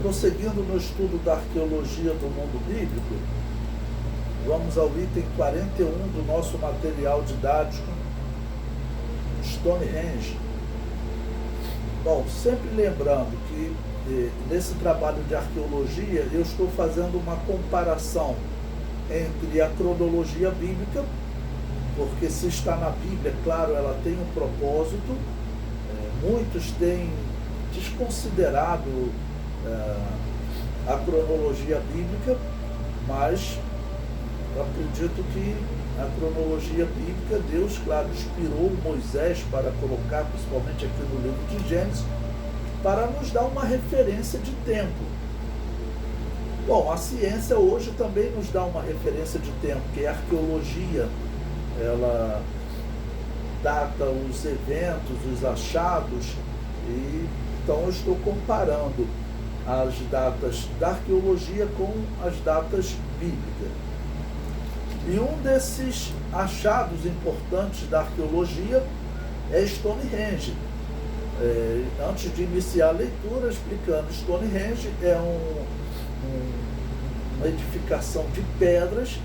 Prosseguindo no estudo da arqueologia do mundo bíblico, vamos ao item 41 do nosso material didático, Stonehenge. Bom, sempre lembrando que nesse trabalho de arqueologia eu estou fazendo uma comparação entre a cronologia bíblica, porque se está na Bíblia, claro, ela tem um propósito. Muitos têm desconsiderado a cronologia bíblica, mas eu acredito que a cronologia bíblica, Deus, claro, inspirou Moisés para colocar, principalmente aqui no livro de Gênesis, para nos dar uma referência de tempo. Bom, a ciência hoje também nos dá uma referência de tempo, que é a arqueologia. Ela data os eventos, os achados, e então eu estou comparando as datas da arqueologia com as datas bíblicas. E um desses achados importantes da arqueologia é Stonehenge. Antes de iniciar a leitura, explicando, Stonehenge é uma edificação de pedras,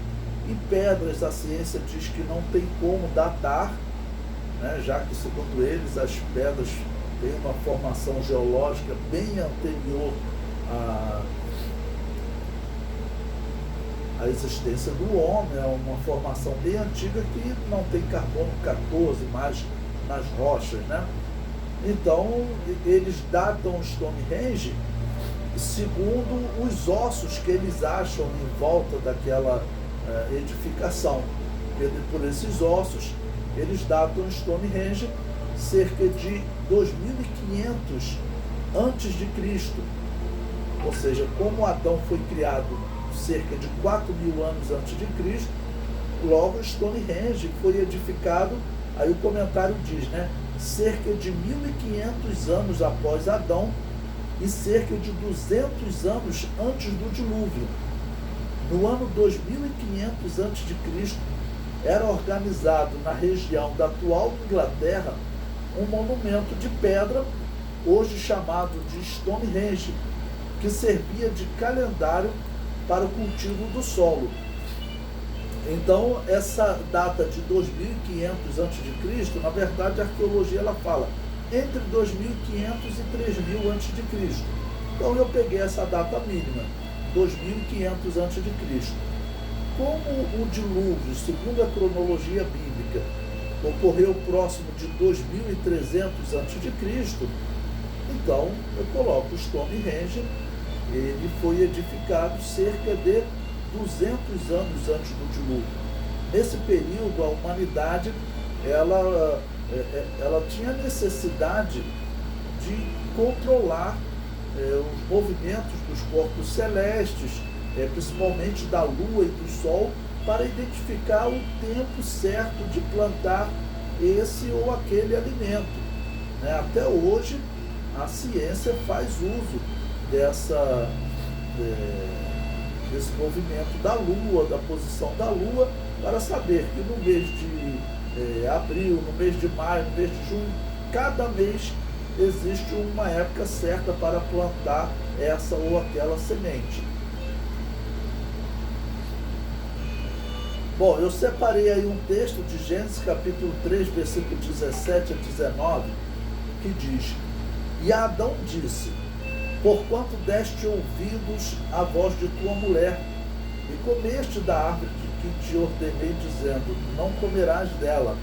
e pedras a ciência diz que não tem como datar, né, já que, segundo eles, as pedras têm uma formação geológica bem anterior à existência do homem, é uma formação bem antiga que não tem carbono 14 mais nas rochas, né? Então, eles datam Stonehenge segundo os ossos que eles acham em volta daquela edificação. Por esses ossos, eles datam Stonehenge cerca de 2500 antes de Cristo. Ou seja, como Adão foi criado cerca de 4.000 anos antes de Cristo, logo Stonehenge foi edificado, aí o comentário diz, né, cerca de 1.500 anos após Adão e cerca de 200 anos antes do dilúvio. No ano 2500 a.C., era organizado na região da atual Inglaterra um monumento de pedra, hoje chamado de Stonehenge, que servia de calendário para o cultivo do solo. Então, essa data de 2500 a.C., na verdade, a arqueologia ela fala entre 2500 e 3000 a.C. Então, eu peguei essa data mínima, 2500 a.C. Como o dilúvio, segundo a cronologia bíblica, ocorreu próximo de 2300 a.C., então eu coloco Stonehenge, ele foi edificado cerca de 200 anos antes do dilúvio. Nesse período, a humanidade ela tinha necessidade de controlar os movimentos dos corpos celestes, principalmente da Lua e do Sol, para identificar o tempo certo de plantar esse ou aquele alimento. Até hoje, a ciência faz uso desse movimento da Lua, da posição da Lua, para saber que no mês de abril, no mês de maio, no mês de junho, cada mês existe uma época certa para plantar essa ou aquela semente. Bom, eu separei aí um texto de Gênesis capítulo 3, versículo 17 a 19, que diz: E Adão disse: Porquanto deste ouvidos à voz de tua mulher, e comeste da árvore que te ordenei, dizendo: Não comerás dela,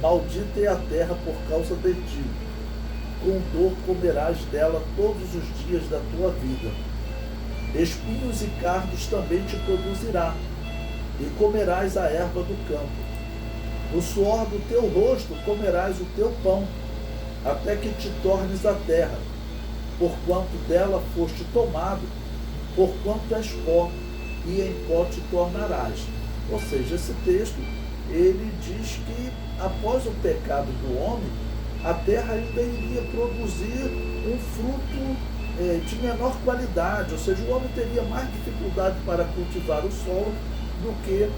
maldita é a terra por causa de ti, com dor comerás dela todos os dias da tua vida. Espinhos e cardos também te produzirá, e comerás a erva do campo. No suor do teu rosto comerás o teu pão, até que te tornes a terra, porquanto dela foste tomado, porquanto és pó, e em pó te tornarás. Ou seja, esse texto, ele diz que após o pecado do homem, a terra ainda iria produzir um fruto de menor qualidade, ou seja, o homem teria mais dificuldade para cultivar o solo do que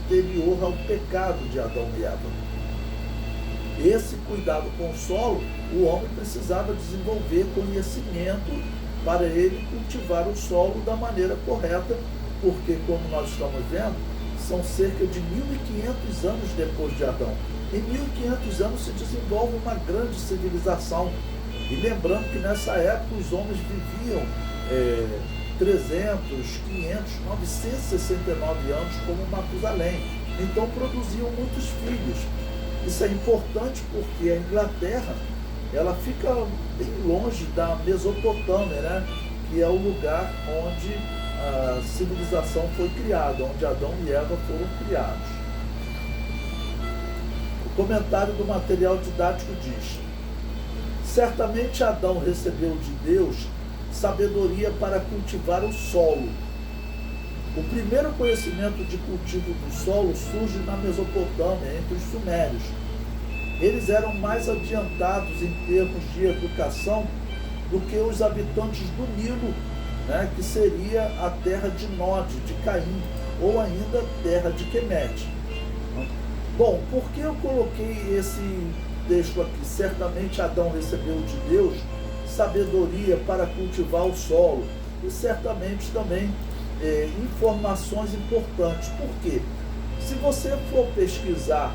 anterior ao pecado de Adão e Eva. esse cuidado com o solo, o homem precisava desenvolver conhecimento para ele cultivar o solo da maneira correta, porque, como nós estamos vendo, são cerca de 1.500 anos depois de Adão. Em 1.500 anos se desenvolve uma grande civilização. E lembrando que nessa época os homens viviam 300, 500, 969 anos como Matusalém. Então produziam muitos filhos. Isso é importante porque a Inglaterra, ela fica bem longe da Mesopotâmia, né? Que é o lugar onde a civilização foi criada, onde Adão e Eva foram criados. O comentário do material didático diz: certamente Adão recebeu de Deus sabedoria para cultivar o solo. O primeiro conhecimento de cultivo do solo surge na Mesopotâmia, entre os sumérios. Eles eram mais adiantados em termos de educação do que os habitantes do Nilo, né, que seria a terra de Nod, de Caim, ou ainda terra de Quemete. Bom, por que eu coloquei esse texto aqui? Certamente Adão recebeu de Deus sabedoria para cultivar o solo e certamente também informações importantes. Por quê? Se você for pesquisar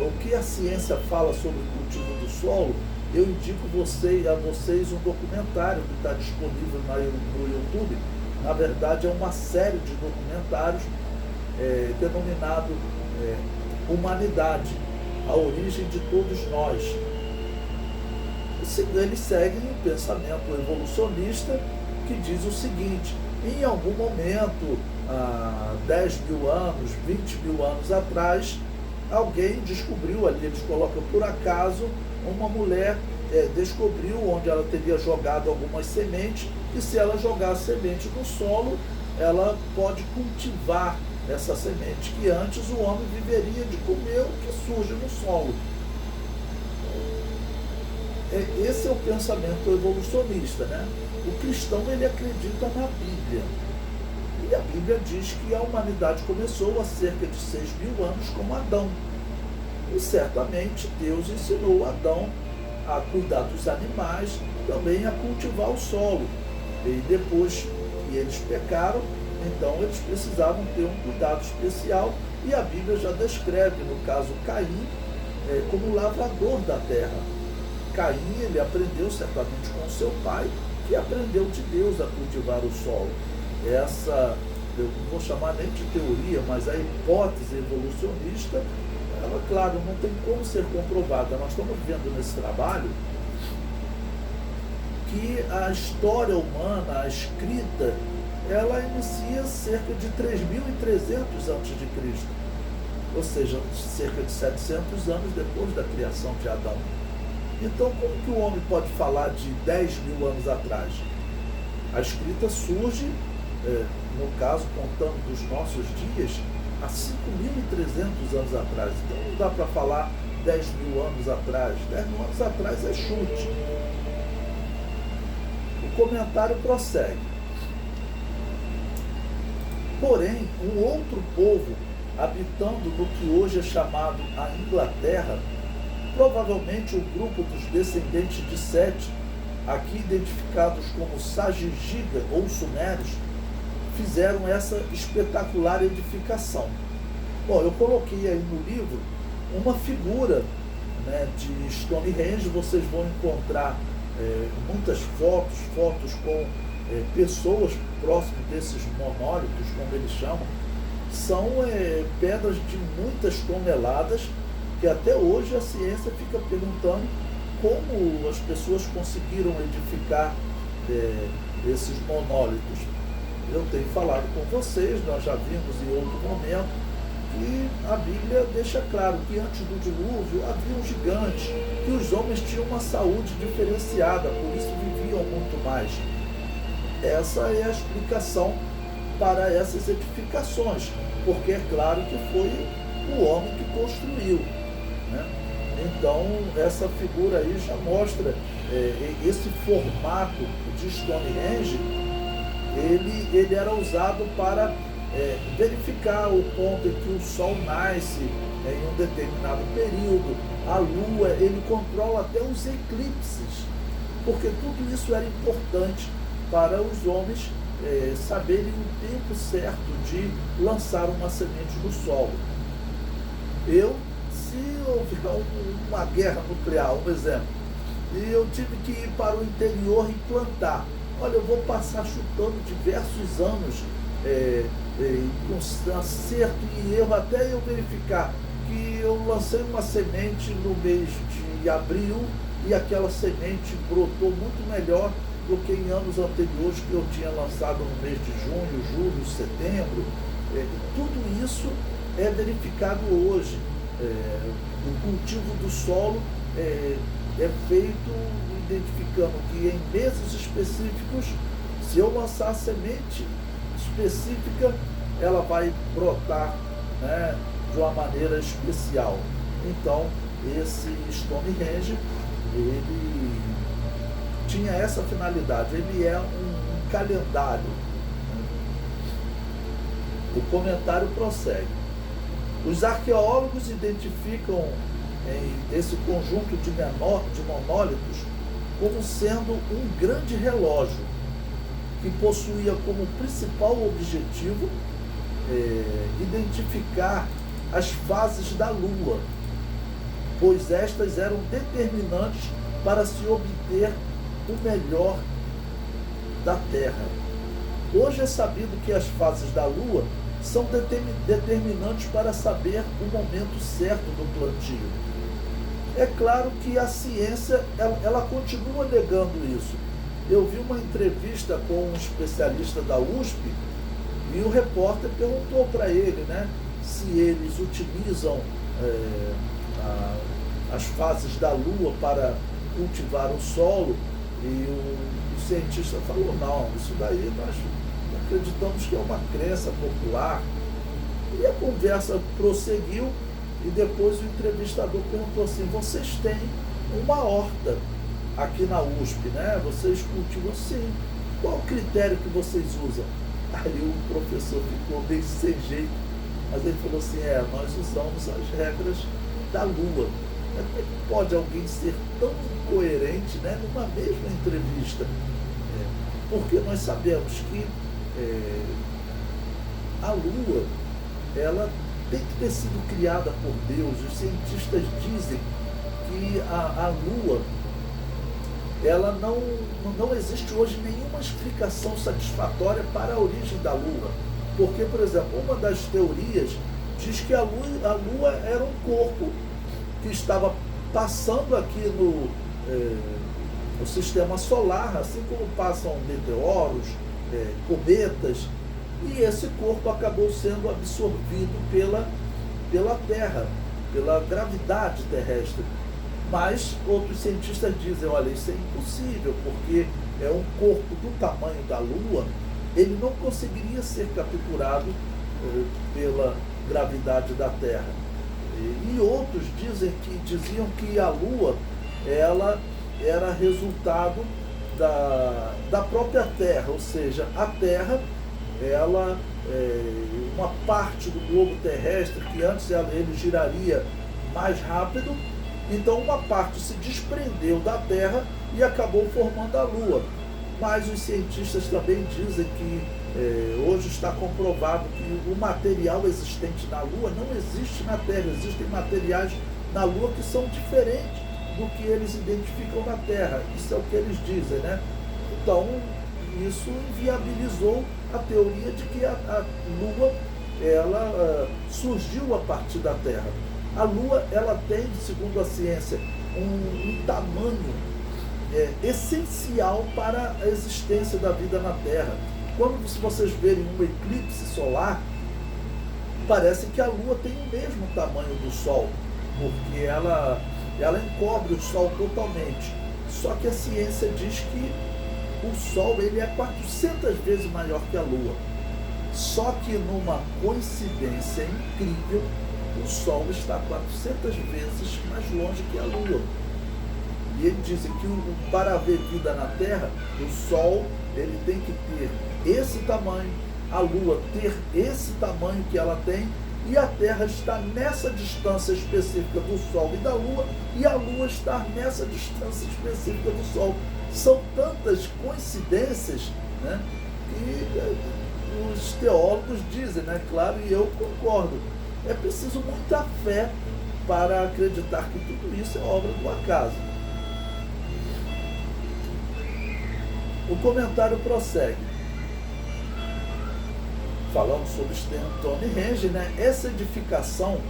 o que a ciência fala sobre o cultivo do solo, eu indico a vocês um documentário que está disponível no YouTube. Na verdade, é uma série de documentários denominado Humanidade, a origem de todos nós. Eles seguem um pensamento evolucionista que diz o seguinte: em algum momento, há 10 mil anos, 20 mil anos atrás, alguém descobriu ali, eles colocam por acaso, uma mulher descobriu onde ela teria jogado algumas sementes, e se ela jogar a semente no solo, ela pode cultivar essa semente, que antes o homem viveria de comer o que surge no solo. Esse é o pensamento evolucionista, né? O cristão, ele acredita na Bíblia. E a Bíblia diz que a humanidade começou há cerca de 6 mil anos com Adão. E certamente Deus ensinou Adão a cuidar dos animais, também a cultivar o solo. E depois que eles pecaram, então eles precisavam ter um cuidado especial, e a Bíblia já descreve, no caso Caim, como lavrador da terra. Caim, ele aprendeu certamente com seu pai, que aprendeu de Deus a cultivar o solo. Essa, eu não vou chamar nem de teoria, mas a hipótese evolucionista, ela, claro, não tem como ser comprovada. Nós estamos vendo nesse trabalho que a história humana, a escrita, ela inicia cerca de 3.300 a.C., ou seja, cerca de 700 anos depois da criação de Adão. Então, como que o homem pode falar de 10 mil anos atrás? A escrita surge, no caso, contando dos nossos dias, há 5.300 anos atrás. Então, não dá para falar 10 mil anos atrás. 10 mil anos atrás é chute. O comentário prossegue. Porém, um outro povo, habitando no que hoje é chamado a Inglaterra, provavelmente o grupo dos descendentes de Sete, aqui identificados como Sagigiga ou Sumérios, fizeram essa espetacular edificação. Bom, eu coloquei aí no livro uma figura, né, de Stonehenge. Vocês vão encontrar muitas fotos com pessoas próximas desses monólitos, como eles chamam. São pedras de muitas toneladas, que até hoje a ciência fica perguntando como as pessoas conseguiram edificar esses monólitos. Eu tenho falado com vocês, nós já vimos em outro momento, que a Bíblia deixa claro que antes do dilúvio haviam gigantes, que os homens tinham uma saúde diferenciada, por isso viviam muito mais. Essa é a explicação para essas edificações, porque é claro que foi o homem que construiu, né? Então, essa figura aí já mostra esse formato de Stonehenge. Ele era usado para verificar o ponto em que o Sol nasce em um determinado período, a Lua, ele controla até os eclipses, porque tudo isso era importante para os homens saberem o tempo certo de lançar uma semente no solo. Se houver uma guerra nuclear, um exemplo, e eu tive que ir para o interior e plantar, olha, eu vou passar chutando diversos anos com acerto e erro, até eu verificar que eu lancei uma semente no mês de abril e aquela semente brotou muito melhor do que em anos anteriores que eu tinha lançado no mês de junho, julho, setembro. Tudo isso é verificado hoje. O cultivo do solo é feito identificando que em meses específicos, se eu lançar a semente específica, ela vai brotar, né, de uma maneira especial. Então, esse Stonehenge, ele tinha essa finalidade, ele é um calendário. O comentário prossegue. Os arqueólogos identificam esse conjunto de monólitos como sendo um grande relógio que possuía como principal objetivo identificar as fases da Lua, pois estas eram determinantes para se obter o melhor da Terra. Hoje é sabido que as fases da Lua são determinantes para saber o momento certo do plantio. É claro que a ciência, ela continua negando isso. Eu vi uma entrevista com um especialista da USP e o repórter perguntou para ele, né, se eles utilizam as fases da Lua para cultivar o solo, e o cientista falou, não, isso daí nós acreditamos que é uma crença popular. E a conversa prosseguiu e depois o entrevistador perguntou assim, vocês têm uma horta aqui na USP, né? Vocês cultivam? Sim. Qual o critério que vocês usam? Aí o professor ficou meio sem jeito, mas ele falou assim, nós usamos as regras da Lua. Mas como é que pode alguém ser tão incoerente, né, numa mesma entrevista? Porque nós sabemos que a Lua, ela tem que ter sido criada por Deus. Os cientistas dizem que a Lua, ela não existe hoje nenhuma explicação satisfatória para a origem da Lua. Porque, por exemplo, uma das teorias diz que a Lua era um corpo que estava passando aqui no sistema solar, assim como passam meteoros, cometas, e esse corpo acabou sendo absorvido pela Terra, pela gravidade terrestre. Mas outros cientistas dizem, olha, isso é impossível, porque é um corpo do tamanho da Lua, ele não conseguiria ser capturado pela gravidade da Terra. E outros diziam que a Lua, ela era resultado da própria Terra, ou seja, a Terra, ela uma parte do globo terrestre que antes ele giraria mais rápido, então uma parte se desprendeu da Terra e acabou formando a Lua. Mas os cientistas também dizem que hoje está comprovado que o material existente na Lua não existe na Terra. Existem materiais na Lua que são diferentes do que eles identificam na Terra. Isso é o que eles dizem, né? Então, isso inviabilizou a teoria de que a Lua, ela surgiu a partir da Terra. A Lua, ela tem, segundo a ciência, um tamanho essencial para a existência da vida na Terra. Quando vocês verem um eclipse solar, parece que a Lua tem o mesmo tamanho do Sol, porque ela encobre o Sol totalmente. Só que a ciência diz que o Sol, ele é 400 vezes maior que a Lua. Só que numa coincidência incrível, o Sol está 400 vezes mais longe que a Lua. E eles dizem que para haver vida na Terra, o Sol, ele tem que ter esse tamanho, a Lua ter esse tamanho que ela tem, e a Terra está nessa distância específica do Sol e da Lua, e a Lua está nessa distância específica do Sol. São tantas coincidências, né, que os teólogos dizem, né, claro, e eu concordo. É preciso muita fé para acreditar que tudo isso é obra do acaso. O comentário prossegue, falando sobre Stonehenge, né? Essa edificação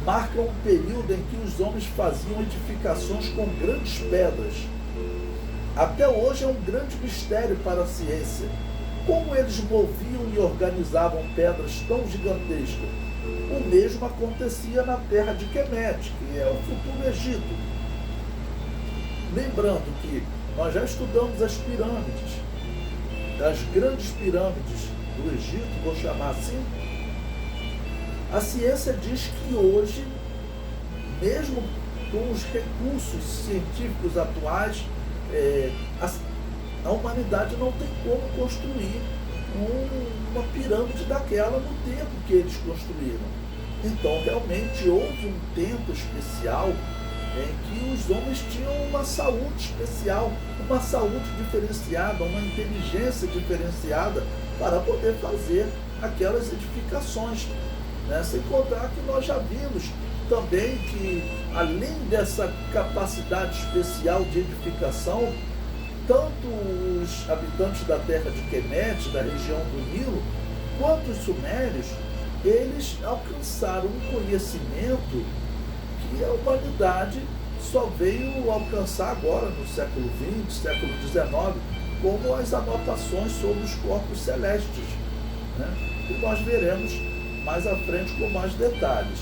marca um período em que os homens faziam edificações com grandes pedras. Até hoje é um grande mistério para a ciência. Como eles moviam e organizavam pedras tão gigantescas? O mesmo acontecia na terra de Kemet, que é o futuro Egito. Lembrando que nós já estudamos as pirâmides, as grandes pirâmides do Egito, vou chamar assim. A ciência diz que hoje, mesmo com os recursos científicos atuais, a humanidade não tem como construir uma pirâmide daquela no tempo que eles construíram. Então, realmente, houve um tempo especial em que os homens tinham uma saúde especial, uma saúde diferenciada, uma inteligência diferenciada para poder fazer aquelas edificações, né? Sem contar que nós já vimos também que, além dessa capacidade especial de edificação, tanto os habitantes da terra de Kemet, da região do Nilo, quanto os sumérios, eles alcançaram um conhecimento que a humanidade só veio alcançar agora, no século XX, século XIX, como as anotações sobre os corpos celestes, né? E nós veremos mais à frente com mais detalhes.